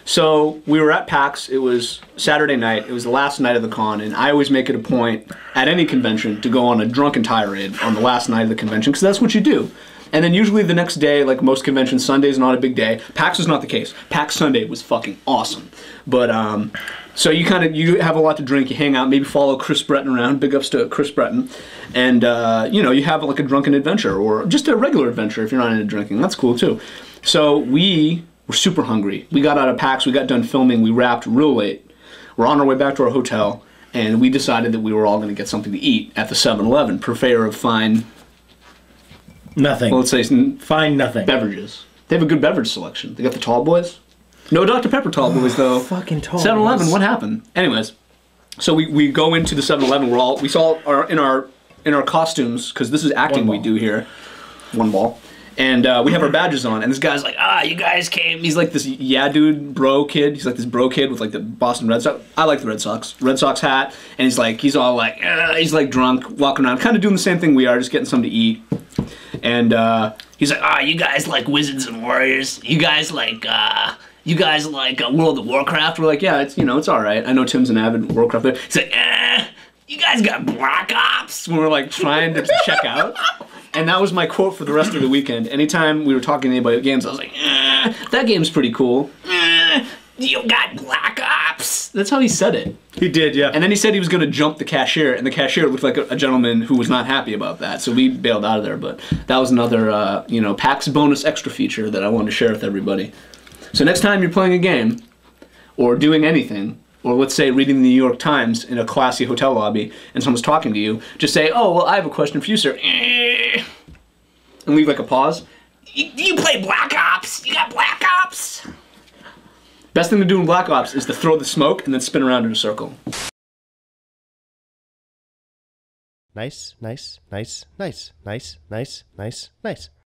So we were at PAX. It was Saturday night. It was the last night of the con, and I always make it a point at any convention to go on a drunken tirade on the last night of the convention, because that's what you do. And then usually the next day, like most conventions, Sunday's not a big day. PAX was not the case. PAX Sunday was fucking awesome. But so you have a lot to drink. You hang out, maybe follow Chris Breton around. Big ups to Chris Breton, and you have like a drunken adventure or just a regular adventure if you're not into drinking. That's cool too. So we were super hungry. We got out of PAX. We got done filming. We wrapped real late. We're on our way back to our hotel, and we decided that we were all going to get something to eat at the 7-Eleven, purveyor of fine. Nothing. Well, let's say fine nothing. Beverages. They have a good beverage selection. They got the Tall Boys. No Dr. Pepper Tall Boys though. Fucking Tall 7-Eleven. What happened? Anyways, so we go into the 7-Eleven. We saw in our costumes, because this is acting we do here. One ball. And we have our badges on, and this guy's like, you guys came. He's like this dude bro kid. He's like this bro kid with like the Boston Red Sox. I like the Red Sox hat. And he's all like, he's like drunk, walking around, kind of doing the same thing we are, just getting something to eat. And he's like, you guys like Wizards and Warriors? You guys like World of Warcraft? We're like, yeah, it's all right. I know Tim's an avid Warcraft player. He's like, you guys got Black Ops? When we're like trying to check out. And that was my quote for the rest of the weekend. Anytime we were talking to anybody about games, I was like, that game's pretty cool. You got Black Ops. That's how he said it. He did, yeah. And then he said he was going to jump the cashier, and the cashier looked like a gentleman who was not happy about that. So we bailed out of there. But that was another, PAX bonus extra feature that I wanted to share with everybody. So next time you're playing a game, or doing anything, or let's say reading the New York Times in a classy hotel lobby, and someone's talking to you, just say, oh, well, I have a question for you, sir. And leave like a pause. You play Black Ops? You got Black Ops? Best thing to do in Black Ops is to throw the smoke and then spin around in a circle. Nice, nice, nice, nice, nice, nice, nice, nice.